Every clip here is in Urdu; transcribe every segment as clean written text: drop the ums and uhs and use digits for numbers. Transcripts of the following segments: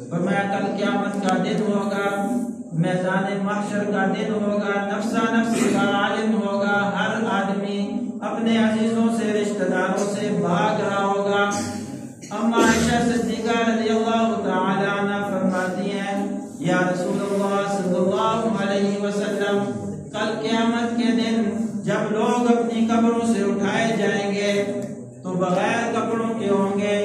فرمایا کل قیامت کا دن ہوگا، میدان محشر کا دن ہوگا، نفسا نفسی کا عالم ہوگا، ہر آدمی اپنے عزیزوں سے رشتہ داروں سے بھاگ رہا ہوگا۔ اما عائشہ صدیقہ رضی اللہ تعالی عنہ فرماتی ہیں یا رسول اللہ صلی اللہ علیہ وسلم کل قیامت کے دن جب لوگ اپنی قبروں سے اٹھائے جائیں گے تو بغیر کپڑوں کے ہوں گے،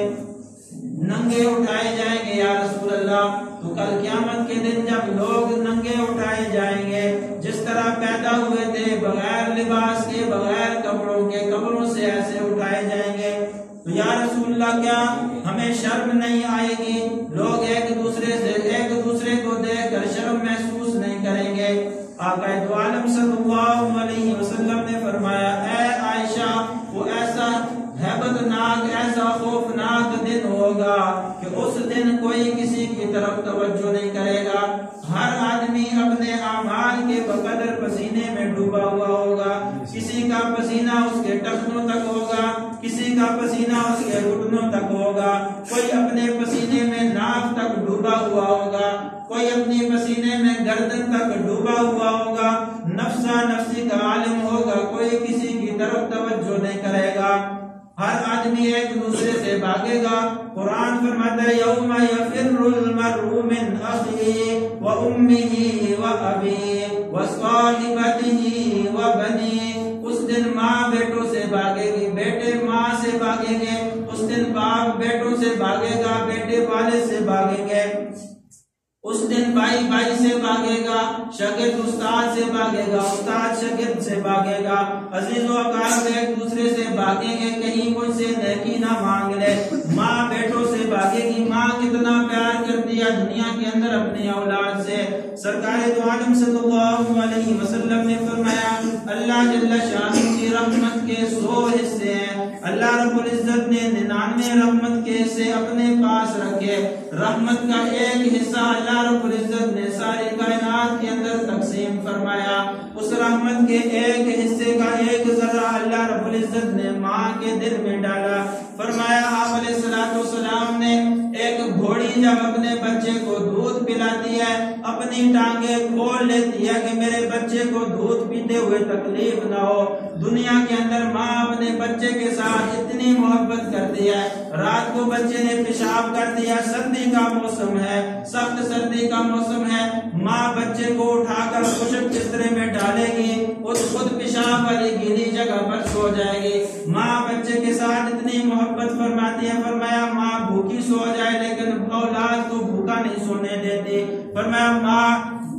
ننگے اٹھائے جائیں گے یا رسول اللہ۔ تو کل قیامت کے دن جب لوگ ننگے اٹھائے جائیں گے، جس طرح پیدا ہوئے تھے بغیر لباس کے، بغیر کپڑوں کے، قبروں سے ایسے اٹھائے جائیں گے، تو یا رسول اللہ کیا ہمیں شرم نہیں آئے گی؟ لوگ ایک دوسرے کو دیکھ کر شرم محسوس نہیں کریں گے؟ آقا دو عالم صلی اللہ علیہ وسلم نے فرمایا اے عائشہ وہ ایسا ہیبت ناک، ایسا خوفناک دن ہوگا کہ اس دن کوئی کسی کی طرف توجہ نہیں کرے گا، ہر آدمی اپنے اعمال کے بقدر پسینے میں ڈوبا ہوا ہوگا، کسی کا پسینہ اس کے ٹخنوں تک ہوگا، کسی کا پسینہ اس کے گھٹنوں تک ہوگا، کوئی اپنے پسینے میں ناک تک ڈوبا ہوا ہوگا، کوئی اپنے پسینے میں گردن تک ڈوبا ہوا ہوگا، نفسا نفسی کا عالم ہوگا، کوئی کسی کی طرف توجہ نہیں کرے گا، ہر آدمی ایک دوسرے سے بھاگے گا۔ قرآن فرماتا ہے یوم یفر المرء من اخیہ وامہ وابیہ وصاحبتہ وبنیہ، اس دن ماں بیٹوں سے بھاگے گی، بیٹے ماں سے بھاگیں گے، اس دن باپ بیٹوں سے بھاگے گا، بیٹے والد سے بھاگیں گے، اس دن بھائی بھائی سے بھاگے گا، شاگرد استاد سے بھاگے گا، استاد شاگرد سے بھاگے گا، عزیز و اقارب ایک دوسرے سے بھاگیں گے، کہیں مجھ سے نیکی نہ مانگ لے، ماں بیٹوں سے بھاگے گی، ماں کتنا پیار کرتی ہے دنیا کے اندر اپنی اولاد سے۔ سرکار دو عالم صلی اللہ علیہ وسلم نے فرمایا اللہ جل شانہ کی رحمت کے 100 حصے ہیں، اللہ رب العزت نے 99 رحمت کے حصے اپنے پاس رکھے، رحمت کا ایک حصہ اللہ رب العزت نے ساری کائنات کے اندر تقسیم فرمایا، اس رحمت کے ایک حصے کا ایک ذرہ اللہ رب العزت نے ماں کے دل میں ڈالا۔ فرمایا آپ علیہ السلام نے ایک گھوڑی جب اپنے بچے کو دودھ پلاتی ہے اپنی ٹانگیں کھول لیتی ہے کہ میرے بچے کو دودھ پیتے ہوئے تکلیف نہ ہو۔ دنیا کے اندر ماں اپنے بچے کے ساتھ اتنی محبت کرتی ہے، رات کو بچے نے پیشاب کر دیا، سردی کا موسم ہے، سخت سردی کا موسم ہے، ماں بچے کو اٹھا کر خشک بسترے میں ڈالے گی، اس خود پیشاب والی گیلی جگہ پر سو جائے گی، ماں بچے کے ساتھ اتنی محبت فرماتی ہے۔ فرمایا ماں بھوکی سو جائے لیکن اولاد کو بھوکا نہیں سونے دیتی، فرمایا ماں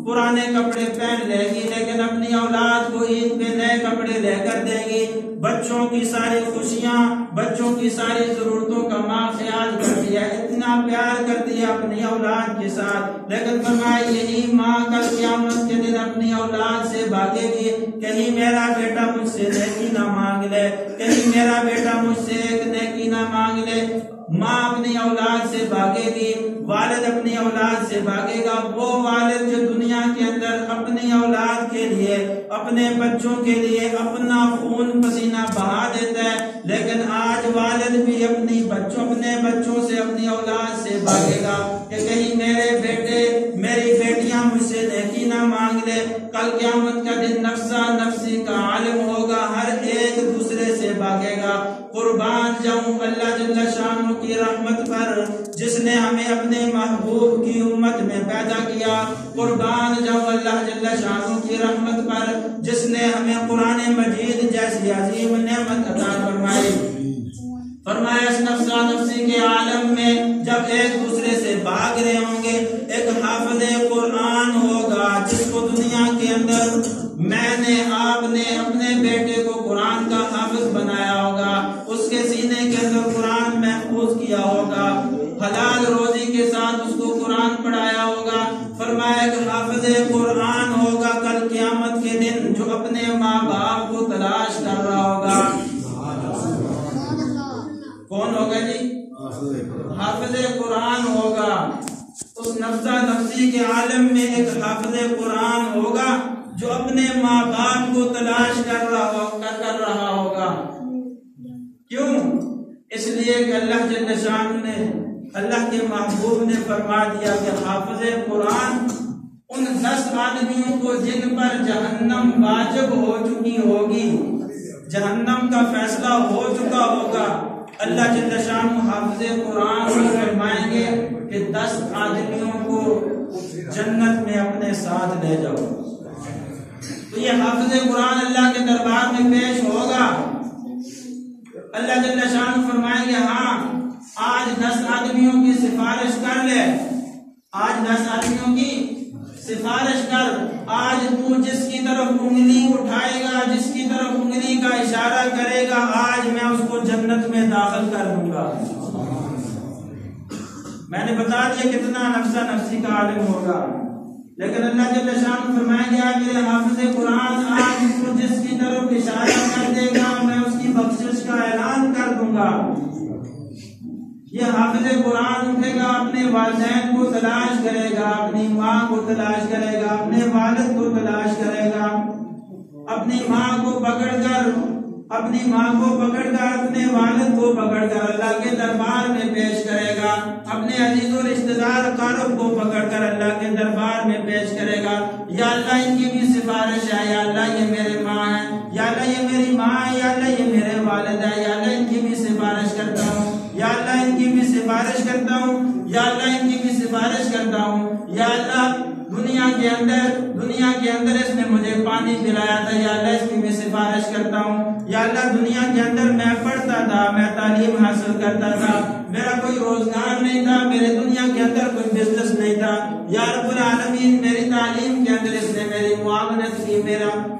پرانے کپڑے پہن لے گی لیکن اپنی اولاد کو عید پہ نئے کپڑے لے کر دے گی، بچوں کی ساری خوشیاں، بچوں کی ساری ضرورتوں کا ماں خیال کرتی ہے، اتنا پیار کرتی ہے اپنی اولاد کے ساتھ، لیکن فرمایا یہی ماں کل قیامت کے دن اپنی اولاد سے بھاگے گی، کہیں میرا بیٹا مجھ سے نیکی نہ مانگ لے، کہیں میرا بیٹا مجھ سے ایک نیکی نہ مانگ لے۔ ماں اپنی اولاد سے بھاگے گی، والد اپنی اولاد سے بھاگے گا، وہ والد جو دنیا کے اندر اپنی اولاد کے لیے، اپنے بچوں کے لیے اپنا خون پسینہ بہا دیتا ہے، لیکن آج والد بھی اپنے بچوں سے، اپنی اولاد سے بھاگے گا کہ کہیں میرے بیٹے میری بیٹیاں مجھ سے نیکی نہ مانگ لے۔ کل قیامت کا دن نفسا نفسی کا عالم ہوگا، ہر ایک دوسرے سے بھاگے گا۔ قربان جاؤں اللہ جل شانہ کی رحمت پر جس نے ہمیں اپنے محبوب کی امت میں پیدا کیا، قربان جاؤں اللہ جل شانہ کی رحمت پر جس نے ہمیں قرآن مجید جیسی عظیم نعمت عطا فرمائی۔ فرمایا اس نفسا نفسی کے عالم میں جب ایک دوسرے سے بھاگ رہے ہوں گے، ایک حافظ قرآن ہوگا جس کو دنیا کے اندر میں نے آپ نے اپنے بیٹے کو قرآن کا حافظ بنایا ہوگا، اس کے سینے کے اندر قرآن محفوظ کیا ہوگا، حلال روزی کے ساتھ اس کو قرآن پڑھایا ہوگا۔ فرمایا کہ حافظ قرآن ہوگا کل قیامت کے دن جو اپنے ماں باپ کو تلاش کر رہا ہوگا۔ کون ہوگا جی؟ حافظ قرآن ہوگا۔ اس نفسا نفسی کے عالم میں ایک حافظ قرآن ہوگا جو اپنے ماں باپ کو تلاش کر رہا ہوگا۔ کیوں؟ اس لیے کہ اللہ جل شانہ نے اللہ کے محبوب یعقوب نے فرما دیا کہ حافظ قرآن ان 10 آدمیوں کو جن پر جہنم واجب ہو چکی ہوگی، جہنم کا فیصلہ ہو چکا ہوگا، اللہ جل شانہ حافظ قرآن کو فرمائیں گے کہ 10 آدمیوں کو جنت میں اپنے ساتھ لے جاؤ۔ تو یہ حافظ قرآن اللہ کے دربار میں پیش ہوگا۔ اللہ جل شانہ فرمائیں گے ہاں آج 10 آدمیوں کی سفارش کر لے، آج 10 آدمیوں کی سفارش کر، آج تو جس کی طرف انگلی اٹھائے گا، جس کی طرف انگلی کا اشارہ کرے گا، آج میں اس کو جنت میں داخل کر دوں گا۔ میں نے بتا دیا کتنا نفسہ نفسی کا عالم ہوگا، لیکن اللہ جل شانہ فرمائیں گے آج میرے حافظ قرآن آج تو جس کی طرف اشارہ کر دے گا میں اس کی بخشش کا اعلان کر دوں گا۔ یہ حافظ قرآن اٹھے گا، اپنے والدین کو تلاش کرے گا، اپنی ماں کو تلاش کرے گا، اپنے والد کو تلاش کرے گا، اپنی ماں کو پکڑ کر اپنے والد کو پکڑ کر اللہ کے دربار میں پیش کرے گا، اپنے عزیز و رشتہ دار اقارب کو پکڑ کر اللہ کے دربار میں پیش کرے گا۔ یا اللہ ان کی بھی سفارش ہے، یا اللہ یہ میرے ماں ہے، یا اللہ یہ میری ماں ہے، یا اللہ یہ میرے والد ہے، یا اللہ ان کی بھی سفارش کرتا ہوں، یا اللہ ان کی بھی سفارش کرتا ہوں، یا اللہ ان کی بھی سفارش کرتا ہوں، یا اللہ دنیا کے اندر اس نے مجھے پانی پلایا تھا، یا اللہ اس کی میں سفارش کرتا ہوں، یا اللہ دنیا کے اندر میں پڑھتا تھا، میں تعلیم حاصل کرتا تھا، میرا کوئی روزگار نہیں تھا، میرے دنیا کے اندر کوئی بزنس نہیں تھا، یا رب العالمین میری تعلیم کے اندر اس نے میری معاونت کی،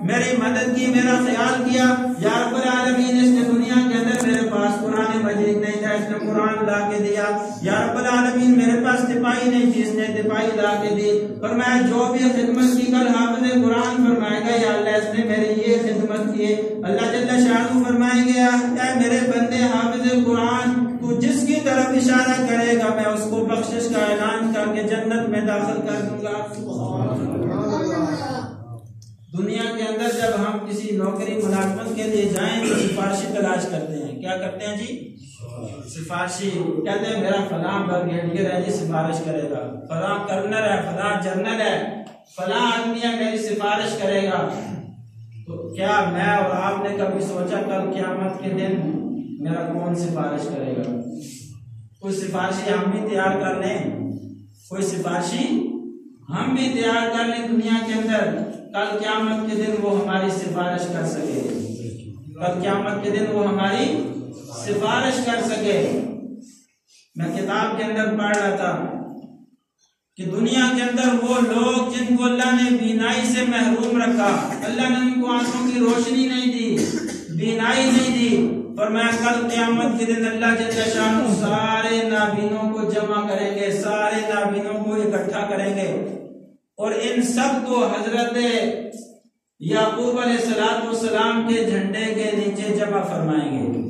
میری مدد کی، میرا خیال کیا، یا رب العالمین اس نے دنیا کے اندر میرے پاس قرآن مجید نہیں تھا، اس نے قرآن لا کے دیا، یا رب العالمین میرے پاس تپائی نہیں تھی، اس نے تپائی لا کے دی۔ فرمایا جو بھی خدمت کی کل حافظ قرآن فرمائے گا یا اللہ اس نے میری یہ خدمت کی، اللہ جل شانہ فرمائیں گے اے میرے بندے حافظ قرآن تو جس کی طرف اشارہ کرے گا میں اس کو بخشش کا اعلان کر کے جنت میں داخل کر دوں گا۔ دنیا کے اندر جب ہم کسی نوکری ملازمت کے لیے جائیں تو سفارشی تلاش کرتے ہیں، کیا کرتے ہیں جی؟ سفارشی کہتے ہیں میرا فلاں برگیڈیئر ہے جی سفارش کرے گا، فلاں کرنل ہے، فلاں جنرل ہے، فلاں آدمی ہے میری سفارش کرے گا۔ تو کیا میں اور آپ نے کبھی سوچا کل قیامت کے دن میرا کون سفارش کرے گا؟ کوئی سفارشی ہم بھی تیار کر لیں، کوئی سفارشی ہم بھی تیار کر لیں دنیا کے اندر، کل قیامت کے دن وہ ہماری سفارش کر سکے، کل قیامت کے دن وہ ہماری سفارش کر سکے۔ میں کتاب کے اندر پڑھ رہا تھا کہ دنیا کے اندر وہ لوگ جن کو اللہ نے بینائی سے محروم رکھا، اللہ نے ان کو آنکھوں کی روشنی نہیں دی، بینائی نہیں دی، فرمایا کل قیامت کے دن اللہ جل شانہ سارے نابینوں کو جمع کریں گے، سارے نابینوں کو اکٹھا کریں گے اور ان سب کو حضرت یعقوب علیہ السلام کے جھنڈے کے نیچے جمع فرمائیں گے۔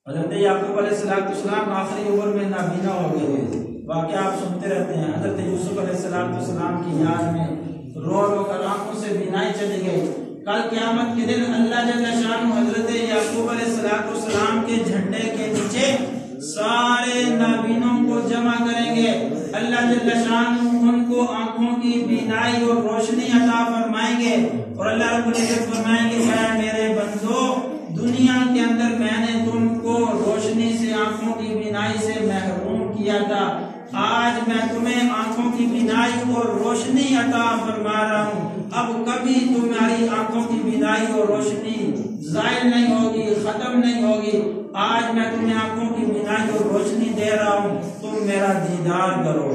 حضرت یعقوب علیہ السلام آخری عمر میں نابینا ہو گئے تھے، واقعہ آپ سنتے رہتے ہیں، حضرت یوسف علیہ السلام کی یاد میں رو رو کر آنکھوں سے بینائی چلی گئی۔ کل قیامت کے دن اللہ جل شانہ حضرت یعقوب علیہ السلام کے جھنڈے کے نیچے سارے نابینوں کو جمع کریں گے، اللہ جل شانہ ان کو آنکھوں کی بینائی اور روشنی عطا فرمائیں گے اور اللہ رب العزت فرمائیں گے اے میرے بندو دنیا کے اندر میں نے تم کو روشنی سے، آنکھوں کی بینائی سے محروم کیا تھا، آج میں تمہیں آنکھوں کی بینائی اور روشنی عطا فرما رہا ہوں، اب کبھی تمہاری آنکھوں کی بینائی اور روشنی زائل نہیں ہوگی، ختم نہیں ہوگی، آج میں تمہیں آنکھوں کی بینائی اور روشنی دے رہا ہوں، تم میرا دیدار کرو۔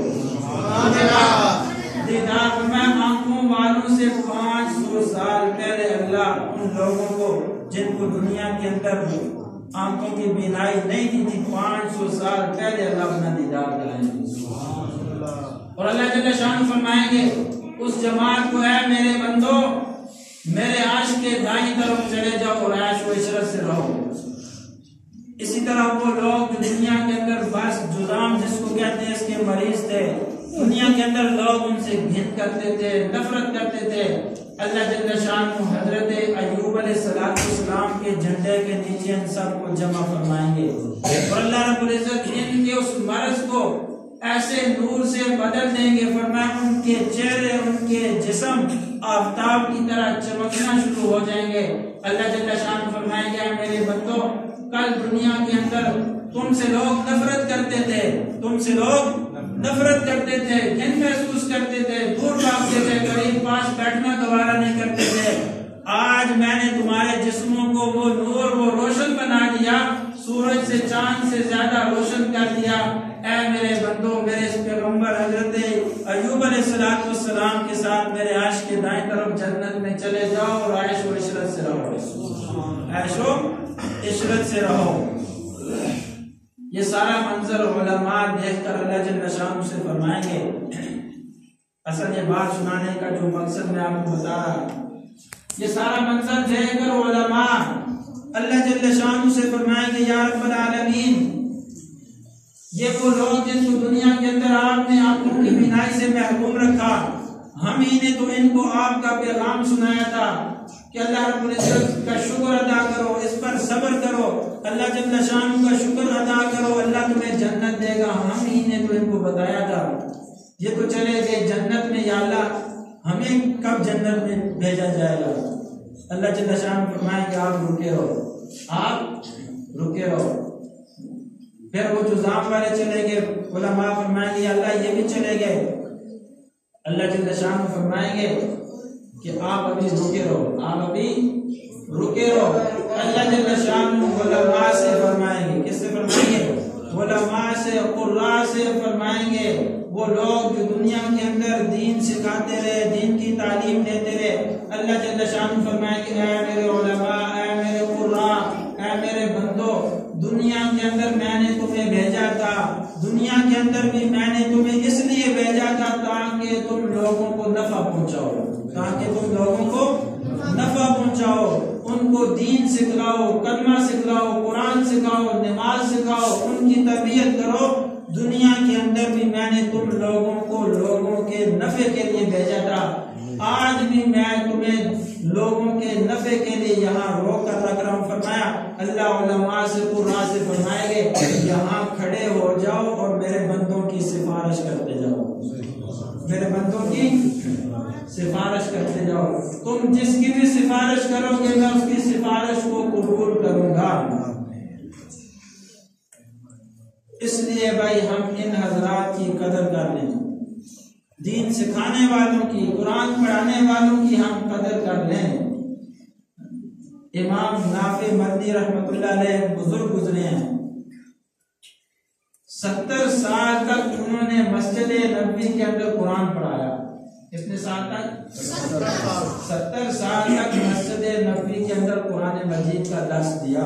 دیدار میں آنکھوں والوں سے 500 سال پہلے اللہ ان لوگوں کو جن کو دنیا کے اندر آنکھوں کی بینائی نہیں دی تھی 500 سال پہلے اللہ اپنا دیدار کرائیں گے اور اللہ جل شانہ فرمائیں گے اس جماعت کو اے میرے بندو میرے عرش کے دائیں طرف چلے جاؤ اور عیش و عشرت سے رہو۔ اسی طرح وہ لوگ دنیا کے اندر بس جزام جس کو کہتے ہیں اس کے مریض تھے، دنیا کے اندر لوگ ان سے گھن کرتے تھے، نفرت کرتے تھے، اللہ جل شانہ حضرت ایوب علیہ السلام کے جھنڈے کے نیچے ان سب کو جمع فرمائیں گے اور اللہ رب العزت ان کے اس مرض کو ایسے نور سے بدل دیں گے، فرمایا ان کے چہرے، ان کے جسم آفتاب کی طرح چمکنا شروع ہو جائیں گے۔ اللہ جل شان فرمائیں گے میرے بندو، کل دنیا کے اندر تم سے لوگ نفرت کرتے تھے، تم سے لوگ نفرت کرتے تھے، گھن محسوس کرتے تھے، دور بھاگتے تھے، قریب پاس بیٹھنا گوارا نہیں کرتے تھے۔ آج میں نے تمہارے جسموں کو وہ نور، وہ روشن بنا دیا، سورج سے چاند سے زیادہ روشن کر دیا۔ اے میرے بندو، میرے اس پیغمبر حضرت ایوب علیہ السلام کے ساتھ میرے عرش کے دائیں طرف جنت میں چلے جاؤ اور عیش و عشرت سے رہو، عیش و عشرت سے رہو۔ یہ سارا منظر علماء دیکھ کر اللہ جل شانہ سے فرمائیں گے، اصل یہ بات سنانے کا جو مقصد میں آپ کو بتا رہا، یہ سارا منظر دیکھ کر علماء اللہ جل شانہ سے فرمائیں گے یا رب العالمین، یہ وہ لوگ جن کو دنیا کے اندر آپ نے آنکھوں کی بینائی سے محروم رکھا، ہم ہی نے تو ان کو آپ کا پیغام سنایا تھا کہ اللہ رب العزت کا شکر ادا کرو، اس پر صبر کرو، اللہ جل شانہ کا شکر ادا کرو، اللہ تمہیں جنت دے گا۔ ہم ہی نے تو ان کو بتایا تھا، یہ تو چلے گئے جنت میں، یا اللہ ہمیں کب جنت میں بھیجا جائے گا؟ اللہ جل شانہ فرمائیں کہ آپ رکے رہو، آپ رکے رہو۔ پھر وہ جو زام والے چلے گئے، علماء فرمائیں گے اللہ یہ بھی چلے گئے، اللہ جل شانہ فرمائیں گے کہ آپ ابھی رکے رہو، آپ ابھی رکے رہو۔ اللہ جل شانہ علماء سے فرمائیں گے، کس سے فرمائیں گے؟ علماء سے، قراء سے فرمائیں گے، وہ لوگ جو دنیا کے اندر دین سکھاتے رہے، دین کی تعلیم دیتے رہے، اللہ جل شانہ فرمائیں گے اے میرے علماء، اے میرے قراء، اے میرے بندو، دنیا کے اندر میں نے تمہیں بھیجا تھا، دنیا کے اندر بھی میں نے تمہیں اس لیے بھیجا تھا تاکہ تم لوگوں کو نفع پہنچاؤ، تاکہ تم لوگوں کو نفع پہنچاؤ، ان کو دین سکھلاؤ، کلمہ سکھلاؤ، قرآن سکھاؤ، نماز سکھاؤ، ان کی تربیت کرو۔ دنیا کے اندر بھی میں نے تم لوگوں کو لوگوں کے نفع کے لیے بھیجا تھا، آج بھی میں تمہیں لوگوں کے نفع کے لیے یہاں روک کر رکھ رہا ہوں۔ فرمایا اللہ علماء سے، قراء سے فرمائے گے یہاں کھڑے ہو جاؤ اور میرے بندوں کی سفارش کرتے جاؤ، میرے بندوں کی سفارش کرتے جاؤ، تم جس کی بھی سفارش کرو گے میں اس کی سفارش کو قبول کروں گا۔ اس لیے بھائی ہم ان حضرات کی قدر کر لیں، دین سکھانے والوں کی، قرآن پڑھانے والوں کی ہم قدر کر لیں۔ امام نافع مدنی رحمۃ اللہ علیہ بزرگ گزرے ہیں، 70 سال تک انہوں نے مسجد نبوی کے اندر قرآن پڑھایا۔ کتنے سال تک؟ 70 سال تک مسجد نبوی کے اندر قرآن مجید کا درس دیا۔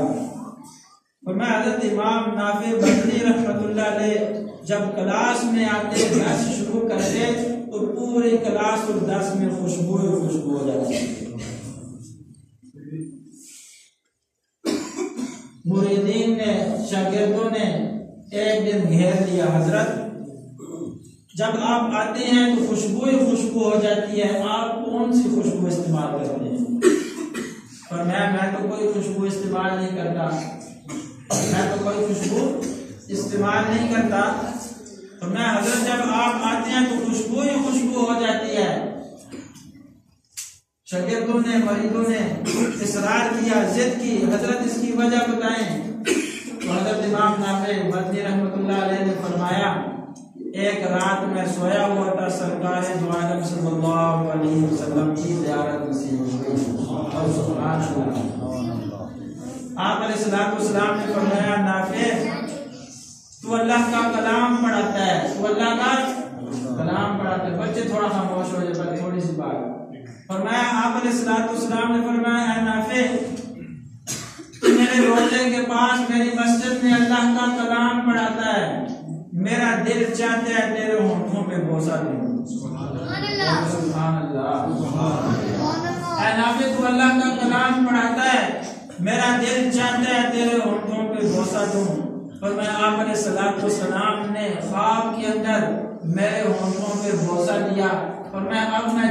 اور میں حضرت امام نافع مدنی رحمۃ اللہ علیہ جب کلاس میں آتے، درس شروع کرتے تو پوری کلاس اور درس میں خوشبو ہو جاتی۔ مریدین نے، شاگردوں نے ایک دن گھیر لیا، حضرت جب آپ آتے ہیں تو خوشبو ہو جاتی ہے، آپ کون سی خوشبو استعمال کرتے ہیں؟ اور میں تو کوئی خوشبو استعمال نہیں کرتا، میں تو کوئی خوشبو استعمال نہیں کرتا۔ اور میں حضرت جب آپ آتے ہیں تو خوشبو ہو جاتی ہے۔ شاگردوں نے، مریدوں نے اصرار کیا، ضد کی، حضرت اس کی وجہ بتائیں۔ تو حضرت امام نافع مدنی رحمۃ اللہ علیہ نے فرمایا ایک رات میں سویا ہوا تھا، سرکار دو عالم صلی اللہ علیہ وسلم کی زیارت نصیب ہوئی، اور سبحان اللہ۔ آپ علیہ السلام نے فرمایا نافع تو اللہ کا کلام پڑھاتا ہے، تو اللہ کا کلام پڑھاتا ہے۔ بچے تھوڑا خاموش ہو جائے، تھوڑی سی بات۔ فرمایا آپ علیہ السلام نے فرمایا اے نافع میرے روزے کے پاس میری مسجد میں اللہ کا کلام پڑھاتا ہے، میرا دل چاہتا ہے تیرے ہونٹوں پہ بوسہ دوں۔ سبحان اللہ۔ اے نافع تو اللہ کا کلام پڑھاتا ہے، میرا دل چاہتا ہے تیرے ہونٹوں پہ بوسہ دوں۔ اور میں آپ علیہ السلام نے خواب کے اندر میرے ہونٹوں پہ بوسہ دیا، اور میں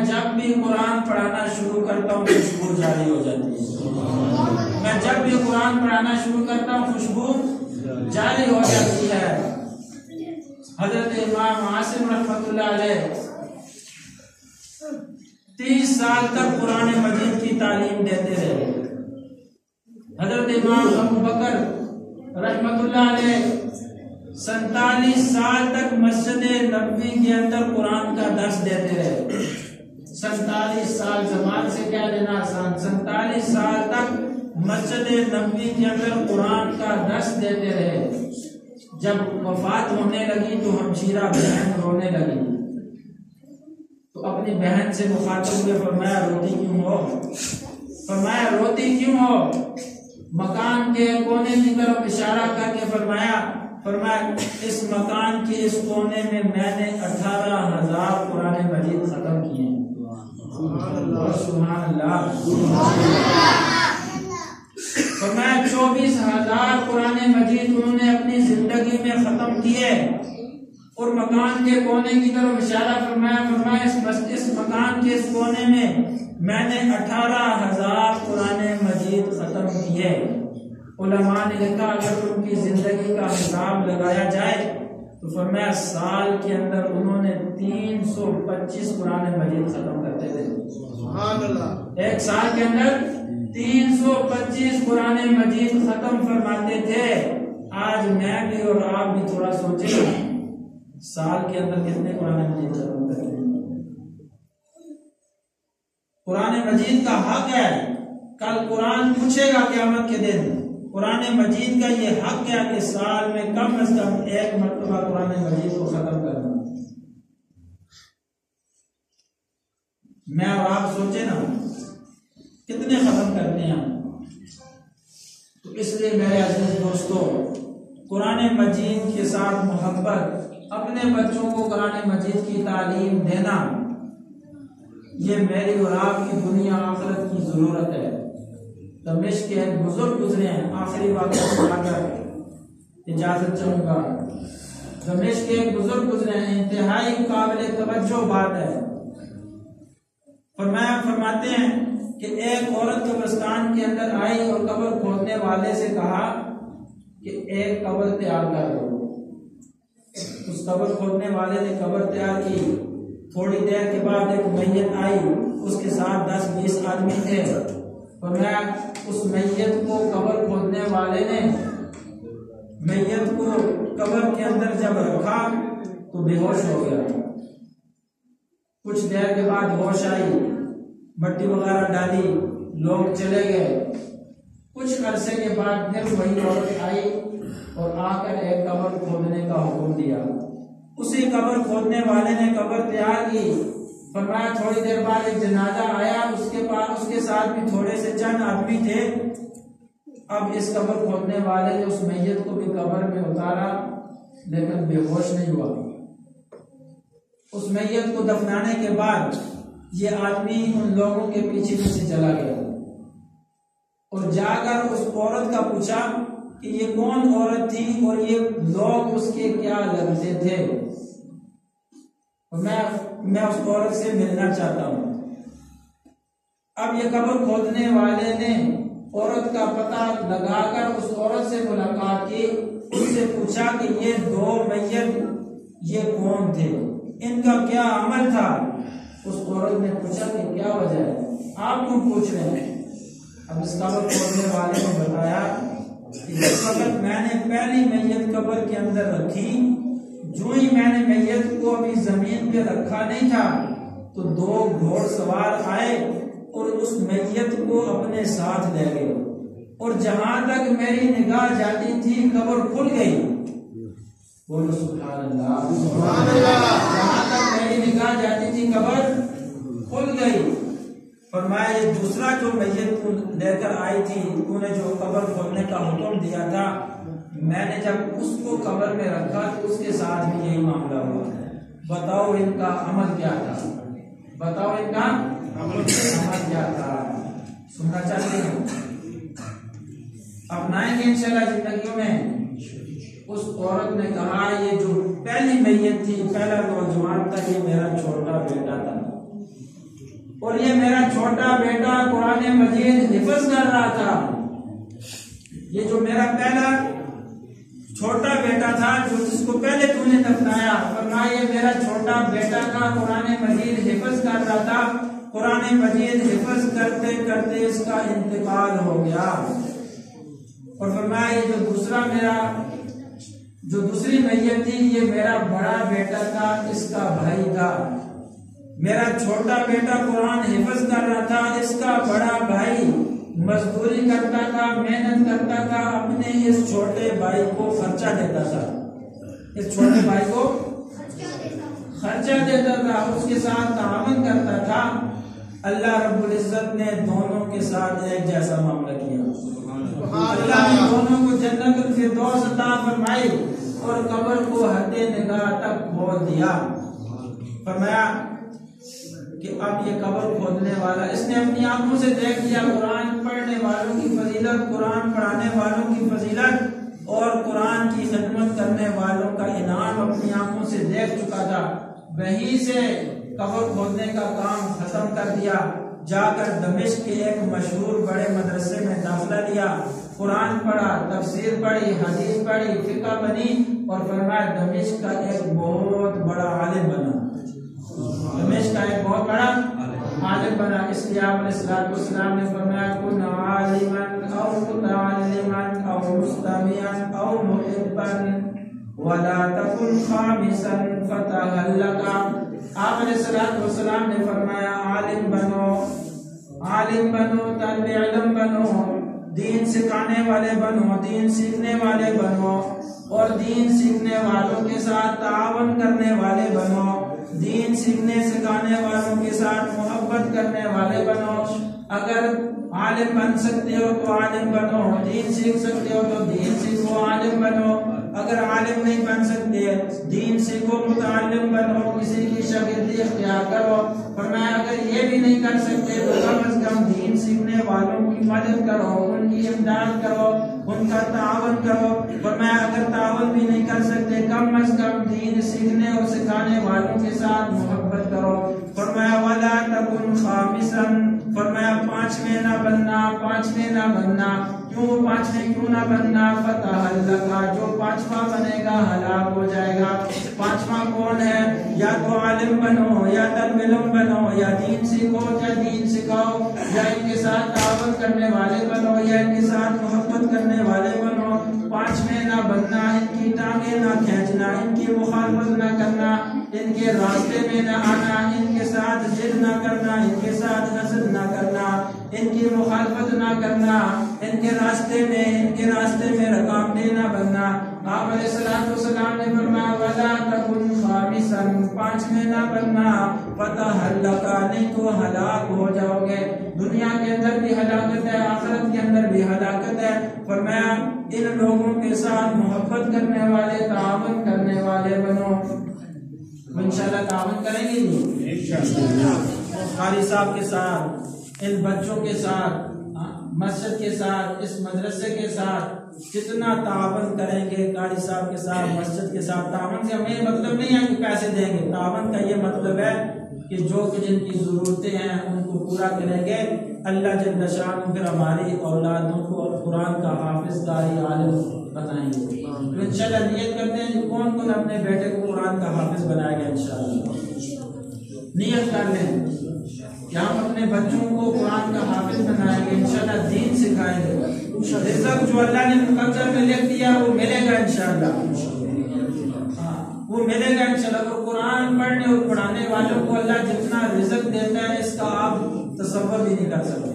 جب بھی قرآن پڑھانا شروع کرتا ہوں خوشبو جاری ہو جاتی ہے، میں جب بھی قرآن پڑھانا شروع کرتا ہوں خوشبو جاری ہو جاتی ہے۔ حضرت امام عاصم رحمۃ اللہ علیہ 30 سال تک قرآن مجید کی تعلیم دیتے رہے۔ حضرت امام ابو بکر رحمۃ اللہ علیہ 47 سال تک مسجد نبوی کے اندر قرآن کا درس دیتے رہے۔ 47 سال، زبان سے کیا لینا آسان، 47 سال تک مسجد نبوی کے اندر قرآن کا درس دیتے رہے۔ جب وفات ہونے لگی تو ہمشیرہ بہن رونے لگی، تو اپنی بہن سے مخاطب ہوئے، فرمایا روتی کیوں ہو؟ فرمایا روتی کیوں ہو؟ مکان کے کونے کی طرف اشارہ کر کے فرمایا اس مکان کے اس کونے میں میں نے 18,000 قرآن مجید ختم کیے ہیں۔ سبحان اللہ۔ فرمایا 24,000 قرآن مجید انہوں نے اپنی زندگی میں ختم کیے، اور مکان کے کونے کی طرف اشارہ فرمایا اس مکان کے اس کونے میں نے 18,000 قرآن مجید ختم کیے۔ علماء نے لکھا اگر ان کی زندگی کا حساب لگایا جائے تو فرمایا سال کے اندر انہوں نے 325 قرآن مجید ختم کرتے تھے۔ سبحان اللہ۔ ایک سال کے اندر 325 قرآن مجید ختم فرماتے تھے۔ آج میں بھی اور آپ بھی تھوڑا سوچیں، سال کے اندر کتنے قرآن مجید ختم کرتے ہیں؟ قرآن مجید کا حق ہے، کل قرآن پوچھے گا قیامت کے دن، قرآن مجید کا یہ حق ہے کہ سال میں کم از کم ایک مرتبہ قرآن مجید کو ختم کرنا۔ میں اور آپ سوچے نا کتنے ختم کرتے ہیں ہم۔ تو اس لیے میرے عزیز دوستو، قرآن مجید کے ساتھ محبت، اپنے بچوں کو قرآن مجید کی تعلیم دینا، یہ میری اور آپ کی دنیا آخرت کی ضرورت ہے۔ دمشق کے ایک بزرگ گزرے ہیں، آخری بات سنا کر اجازت چاہوں گا۔ دمشق کے ایک بزرگ گزرے ہیں، انتہائی قابل توجہ بات ہے۔ فرماتے ہیں کہ ایک عورت قبرستان کے اندر آئی اور قبر کھودنے والے سے کہا کہ ایک قبر تیار کر دو۔ اس قبر کھودنے والے نے قبر تیار کی، تھوڑی دیر کے بعد ایک میت آئی، اس کے ساتھ 10-20 آدمی تھے۔ فرمایا اس میت کو قبر کھودنے والے نے میت کو قبر کے اندر جب رکھا تو بے ہوش ہو گیا۔ کچھ دیر کے بعد ہوش آئی، مٹی وغیرہ ڈالی، لوگ چلے گئے۔ کچھ عرصے کے بعد پھر وہی عورت آئی اور آ کر ایک قبر کھودنے کا حکم دیا۔ اسی قبر کھودنے والے نے قبر تیار کی۔ فرمایا تھوڑی دیر بعد ایک جنازہ آیا، اس کے ساتھ بھی تھوڑے سے چند آدمی تھے۔ اب اس قبر کھودنے والے نے اس میت کو بھی قبر میں اتارا، لیکن بے ہوش نہیں ہوا۔ اس میت کو دفنانے کے بعد یہ آدمی ان لوگوں کے پیچھے پیچھے چلا گیا اور جا کر اس عورت کا پوچھا کہ یہ کون عورت تھی اور یہ لوگ اس کے کیا لگتے تھے، اور میں اس عورت سے ملنا چاہتا ہوں۔ اب یہ قبر کھودنے والے نے عورت کا پتہ لگا کر اس عورت سے ملاقات کی، اس سے پوچھا کہ یہ 2 میت یہ کون تھے، ان کا کیا عمل تھا؟ اس عورت نے پوچھا کہ کیا وجہ ہے، آپ کیوں پوچھ رہے ہیں؟ اب اس قبر کھودنے والے نے بتایا کہ جس وقت میں نے پہلی میت قبر کے اندر رکھی، جو ہی میں نے میت کو ابھی زمین پہ رکھا نہیں تھا تو 2 گھوڑ سوار آئے اور اس میت کو اپنے ساتھ لے گئے، اور جہاں تک میری نگاہ جاتی تھی قبر کھل گئی۔ بولو سبحان اللہ، سبحان اللہ۔ جہاں تک میری نگاہ جاتی تھی قبر کھل گئی۔ فرمایا یہ دوسرا جو میت کو لے کر آئی تھی، تو نے جو قبر کھولنے کا حکم دیا تھا، میں نے جب اس کو قبر میں رکھا تو اس کے ساتھ بھی یہی معاملہ ہوا۔ بتاؤ ان کا عمل کیا تھا، بتاؤ ان کا عمل کیا تھا۔ سننا چاہتے ہیں، اپنائیں گے انشاءاللہ زندگیوں میں۔ اس عورت نے کہا یہ جو پہلی میت تھی، پہلا نوجوان تھا، یہ میرا چھوٹا بیٹا تھا، اور یہ میرا چھوٹا بیٹا قرآن مجید حفظ کر رہا تھا۔ یہ جو میرا پہلا چھوٹا بیٹا تھا جس کو پہلے تو نے دفنایا، فرمایا یہ میرا چھوٹا بیٹا تھا، قرآن مجید حفظ کر رہا تھا، قرآن مجید حفظ کرتے کرتے اس کا انتقال ہو گیا۔ اور فرمایا یہ جو دوسری میت تھی یہ میرا بڑا بیٹا تھا، اس کا بھائی تھا۔ میرا چھوٹا بیٹا قرآن حفظ کر رہا تھا، اس کا بڑا بھائی مزدوری کرتا تھا، محنت کرتا تھا، اپنے اس چھوٹے بھائی کو خرچہ دیتا تھا، اس چھوٹے بھائی کو خرچہ دیتا تھا، اس کے ساتھ تعاون کرتا تھا۔ اللہ رب العزت نے دونوں کے ساتھ ایک جیسا معاملہ کیا، اللہ نے دونوں کو جنت الفردوس عطا فرمائی اور قبر کو حد نگاہ تک کھول دیا۔ فرمایا کہ اب یہ قبر کھودنے والا، اس نے اپنی آنکھوں سے دیکھ لیا قرآن پڑھنے والوں کی فضیلت، قرآن پڑھانے والوں کی فضیلت اور قرآن کی خدمت کرنے والوں کا انعام اپنی آنکھوں سے دیکھ چکا تھا۔ وہیں سے قبر کھودنے کا کام ختم کر دیا، جا کر دمشق کے ایک مشہور بڑے مدرسے میں داخلہ لیا، قرآن پڑھا، تفسیر پڑھی، حدیث پڑھی، فقہ بنی اور فرمایا دمشق کا ایک بہت بڑا عالم بنا، دمشق کا ایک بہت بڑا عالم بنا۔ اس لیے آپ علیہ السلام نے فرمایا کن عالما او متعلما او مستمعا او محبا ولا تكن خامسا فتهلكا۔ آپ علیہ السلام نے فرمایا عالم بنو، طالب علم بنو، دین سکھانے والے بنو، دین سیکھنے والے بنو اور دین سیکھنے والوں کے ساتھ تعاون کرنے والے بنو، دین سیکھنے سکھانے والوں کے ساتھ محبت کرنے والے بنو۔ اگر عالم بن سکتے ہو تو عالم بنو، دین سیکھ سکتے ہو تو دین سیکھو، عالم بنو۔ اگر عالم نہیں بن سکتے دین سیکھو، متعلم بنو، کسی کی شاگردی اختیار کرو۔ فرمایا اگر یہ بھی نہیں کر سکتے تو کم از کم دین سیکھنے والوں کی مدد کرو، ان کی امداد کرو، ان کا تعاون کرو۔ فرمایا اگر تعاون بھی نہیں کر سکتے کم از کم دین سیکھنے اور سکھانے والوں کے ساتھ محبت کرو۔ فرمایا ولا تکن خامسا، فرمایا پانچویں نہ بننا۔ کیوں پانچویں کیوں نہ بننا؟ فتہلکا، جو پانچواں بنے گا ہلاک ہو جائے گا۔ پانچواں کون ہے؟ یا تو عالم بنو، یا طالب علم بنو، یا دین سیکھو یا دین سکھاؤ، یا ان کے ساتھ تعاون کرنے والے بنو، یا ان کے ساتھ محبت کرنے والے بنو۔ پانچویں نہ بننا، ان کی ٹانگیں نہ کھینچنا، ان کی مخالفت نہ کرنا، ان کے راستے میں نہ آنا، ان کے ساتھ ضد نہ کرنا، ان کے ساتھ حسد نہ کرنا، ان کی مخالفت نہ کرنا، ان کے راستے میں رکاوٹیں نہ بننا۔ آپ علیہ السلام نے فرمایا ولا تکن خامسا، پانچویں نہ بننا، فتہلکا، نہیں تو ہلاک ہو جاؤ گے۔ دنیا کے اندر بھی ہلاکت ہے، آخرت کے اندر بھی ہلاکت ہے۔ فرمایا ان لوگوں کے ساتھ محبت کرنے والے، تعاون کرنے والے بنو۔ انشاءاللہ تعاون کریں گے انشاءاللہ، قاری صاحب کے ساتھ، ان بچوں کے ساتھ، مسجد کے ساتھ، اس مدرسے کے ساتھ جتنا تعاون کریں گے، قاری صاحب کے ساتھ، مسجد کے ساتھ۔ تعاون سے ہمیں یہ مطلب نہیں ہے کہ پیسے دیں گے، تعاون کا یہ مطلب ہے کہ جو جن کی ضرورتیں ہیں ان کو پورا کریں گے۔ اللہ جل شانہ پھر ہماری اولادوں کو قرآن کا حافظ، قاری، عالم بنائیں گے۔ تو انشاءاللہ نیت کرتے ہیں کہ کون کون اپنے بیٹے کو قرآن کا حافظ بنائے گا۔ انشاءاللہ نیت کر لیں کہ ہم اپنے بچوں کو قرآن کا حافظ بنائیں گے، انشاءاللہ دین سکھائیں گے۔ رزق جو اللہ نے مقدر میں لکھ دیا وہ ملے گا انشاءاللہ، وہ ملے گا انشاءاللہ۔ اور قرآن پڑھنے اور پڑھانے والوں کو اللہ جتنا رزق دیتا ہے اس کا آپ تصور بھی نہیں کر سکتے۔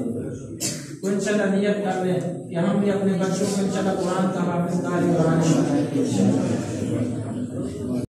تو انشاءاللہ نیت کر لیں کہ ہم بھی اپنے بچوں کو انشاءاللہ قرآن کا حافظ، قاری، قرآن بنائیں گے انشاءاللہ۔